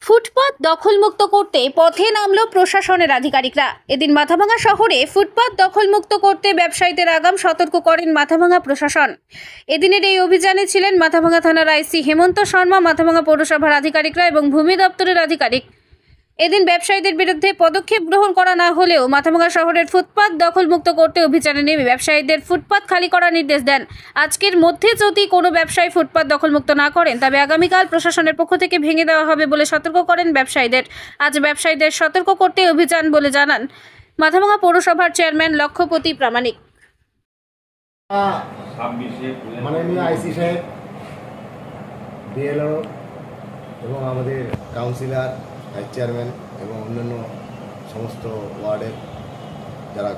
ফুটপাত দখলমুক্ত করতে পথে নামল প্রশাসনের আধিকারিকরা। এদিন মাথাভাঙা শহরে ফুটপাত দখলমুক্ত করতে ব্যবসায়ীদের আগাম সতর্ক করেন মাথাভাঙা প্রশাসন। এদিনের এই অভিযানে ছিলেন মাথাভাঙা থানার আইসি হেমন্ত শর্মা, মাথাভাঙা পৌরসভার আধিকারিকরা এবং ভূমি দপ্তরের আধিকারিক। এদিন ব্যবসায়ীদের বিরুদ্ধে পদক্ষেপ গ্রহণ করা না হলেও মাথাভাঙা শহরের ফুটপাত দখলমুক্ত করতে অভিযানে নেমে ব্যবসায়ীদের ফুটপাত খালি করার নির্দেশ দেন। আজকের মধ্যে যদি কোনো ব্যবসায়ী ফুটপাত দখলমুক্ত না করেন তবে আগামীকাল প্রশাসনের পক্ষ থেকে ভেঙে দেওয়া হবে বলে সতর্ক করেন ব্যবসায়ীদের। আজ ব্যবসায়ীদের সতর্ক করতে অভিযান বলে জানান মাথাভাঙা পৌরসভার চেয়ারম্যান লক্ষ্যপতি প্রামাণিক। মাননীয় আইসি সাহেব, বিএলও এবং আমাদের কাউন্সিলর, ভাইস চেয়ারম্যান এবং অন্যান্য সমস্ত ওয়ার্ডের যারা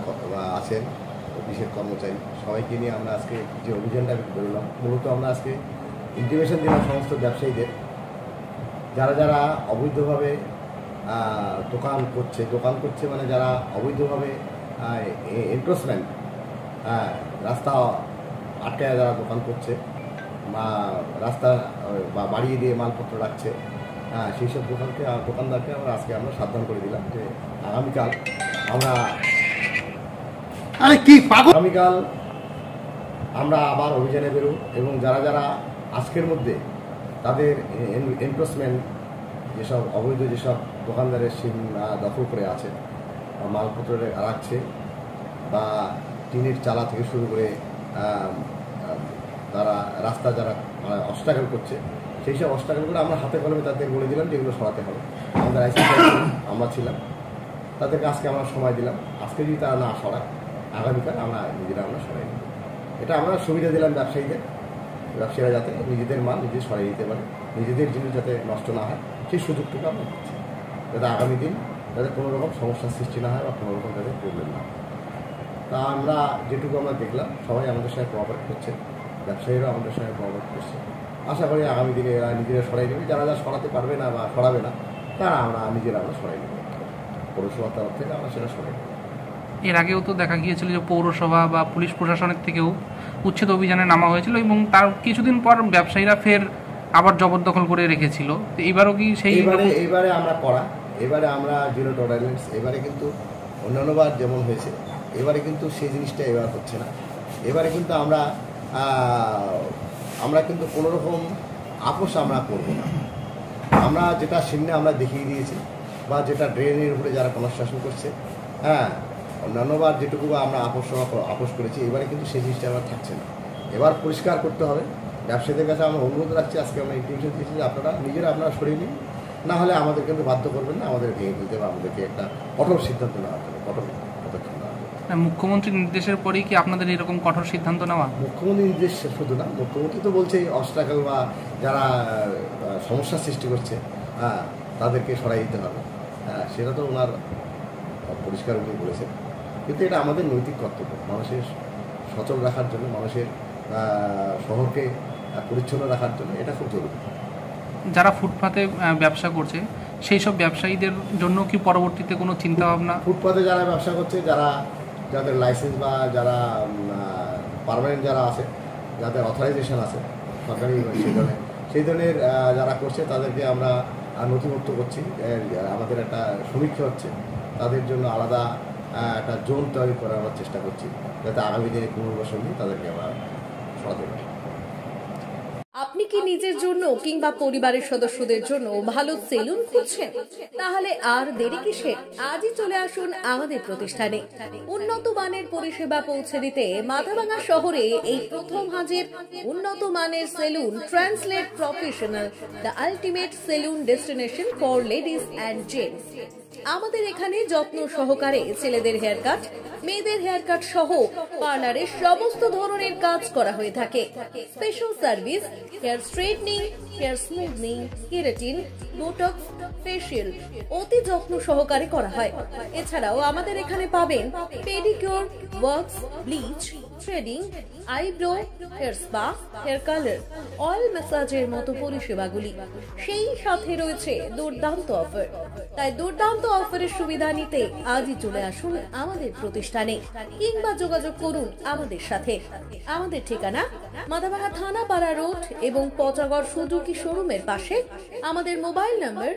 আছেন, অফিসের কর্মচারী, সবাইকে নিয়ে আমরা আজকে যে অভিযানটা বেরোলাম, মূলত আমরা আজকে ইন্টিমেশন দিলাম সমস্ত ব্যবসায়ীদের, যারা যারা অবৈধভাবে দোকান করছে মানে যারা অবৈধভাবে এনক্রোচমেন্ট, রাস্তা আটকায় যারা দোকান করছে বা রাস্তা বা বাড়িয়ে দিয়ে মালপত্র রাখছে, সেই সব দোকানদারকে আজকে আমরা সাবধান করে দিলাম যে আগামীকাল আমরা আবার অভিযানে বেরো এবং যারা যারা আজকের মধ্যে তাদের এনক্রোচমেন্ট যেসব অবৈধ যেসব দোকানদারের সিম দখল করে আছে, মালপত্র রাখছে বা টিনের চালা থেকে শুরু করে তারা রাস্তা যারা অবস্ট্রাগল করছে, সেই সব অবস্ট্রাগলগুলো আমরা হাতে কলমে তাদের বলে দিলাম যে এগুলো সরাতে হবে। আমাদের আইসি আমরা ছিলাম, তাদেরকে আজকে আমরা সময় দিলাম, আজকে যদি তারা না সরায় আগামীকাল আমরা সরাই নেব। এটা আমরা সুবিধা দিলাম ব্যবসায়ীরা যাতে নিজেদের মাল নিজে সরাই দিতে পারে, নিজেদের জিনিস যাতে নষ্ট না হয় সেই সুযোগটুকু আমরা দিচ্ছি, যাতে আগামী দিন যাতে কোনো রকম সমস্যার সৃষ্টি না হয় বা কোনো রকম তাদের প্রবলেম না হয়। তা আমরা যেটুকু আমরা দেখলাম, সবাই আমাদের সঙ্গে কোঅপারেট করছে, ব্যবসায়ীরাও আমাদের সঙ্গে কোঅপারেট করছে। আশা করি আগামী দিনে এরা নিজেরা সরাই নেবে, যারা সরাতে পারবে না বা সরাবে না তারা আমরা সরাই নেব, পৌরসভার তরফ থেকে আমরা সেটা সরাই নেব। এর আগেও তো দেখা গিয়েছিল যে পৌরসভা বা পুলিশ প্রশাসনের থেকেও উচ্ছেদ অভিযানে নামা হয়েছিল এবং তার কিছুদিন পর ব্যবসায়ীরা ফের আবার জবরদখল করে রেখেছিল। তো এবারও কি সেই এবারে আমরা জিরো টলারেন্স, এবারে কিন্তু অন্যান্যবার যেমন হয়েছে এবারে কিন্তু সেই জিনিসটা এবার হচ্ছে না। এবারে কিন্তু আমরা কিন্তু কোনো রকম আপোষ আমরা করবো না। আমরা যেটা সামনে আমরা দেখিয়ে দিয়েছি বা যেটা ড্রেনের উপরে যারা কনস্ট্রাকশন করছে, অন্যান্যবার যেটুকু আমরা আপোষ করেছি, এবারে কিন্তু সেই জিনিসটা আবার থাকছে না। এবার পরিষ্কার করতে হবে। ব্যবসায়ীদের কাছে আমরা অনুরোধ রাখছি, আজকে আমরা ইনফরমেশন দিয়েছি যে আপনারা সরিয়ে নিন, না হলে আমাদের কিন্তু বাধ্য করবেন না, আমাদের ভেঙে ফেলতে বা আমাদেরকে একটা কঠোর সিদ্ধান্ত নেওয়া হবে, কঠোর পদক্ষেপ নেওয়া হবে। মুখ্যমন্ত্রীর নির্দেশের পরেই কি আপনাদের এরকম কঠোর সিদ্ধান্ত নেওয়া? মুখ্যমন্ত্রীর নির্দেশ শুধু না, মুখ্যমন্ত্রী তো বলছে অবস্ট্রাগল বা যারা সমস্যার সৃষ্টি করছে তাদেরকে সরাই দিতে হবে, সেটা তো ওনার পরিষ্কার উনি বলেছেন। কিন্তু এটা আমাদের নৈতিক কর্তব্য, মানুষের সচল রাখার জন্য, মানুষের শহরকে পরিচ্ছন্ন রাখার জন্য এটা খুব জরুরি। যারা ফুটপাতে ব্যবসা করছে সেই সব ব্যবসায়ীদের জন্য কি পরবর্তীতে কোনো চিন্তা ভাবনা? ফুটপাতে যারা ব্যবসা করছে, যাদের লাইসেন্স বা যারা পার্মানেন্ট যারা আছে, যাদের অথরাইজেশন আছে সরকারি সেই ধরনের যারা করছে তাদেরকে আমরা নথিভুক্ত করছি, আমাদের একটা সমীক্ষা হচ্ছে, তাদের জন্য আলাদা একটা জোন তৈরি করার চেষ্টা করছি, যাতে আগামী দিনে পুনর্বাসন নিয়ে তাদেরকে আমরা সরাতে পারি। আপনি কি নিজের জন্য কিংবা পরিবারের সদস্যদের জন্য ভালো সেলুন খুঁজছেন? তাহলে আর দেরি কিসের? আজই চলে আসুন আমাদের প্রতিষ্ঠানে। উন্নত মানের পরিষেবা পৌঁছে দিতে মাথাভাঙা শহরে এই প্রথম হাজির উন্নত মানের salon translate professional, the ultimate salon destination for ladies and gents. আমাদের এখানে যত্ন সহকারে ছেলেদের হেয়ার কাট, মেয়েদের হেয়ার কাট সহ পার্লারের সমস্ত ধরনের কাজ করা হয়ে থাকে। Special service, hair straightening, hair smoothing, keratin, botox, facial অতি যত্ন সহকারে করা হয়। এছাড়াও আমাদের এখানে পাবেন pedicure, wax, bleach, threading, eyebrow, hair spa, hair colour, oil ম্যাসাজের মতো পরিষেবাগুলি। সেই সাথে রয়েছে দুর্দান্ত অফার। তাই দুর্দান্ত অফারের সুবিধা নিতে আজই চলে আসুন আমাদের প্রতিষ্ঠানে কিংবা যোগাযোগ করুন আমাদের সাথে। আমাদের ঠিকানা মাথাভাঙা থানাপাড়া রোড এবং পচাগড় সুজুকি শোরুমের পাশে। আমাদের মোবাইল নম্বর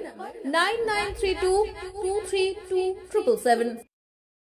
9932232777।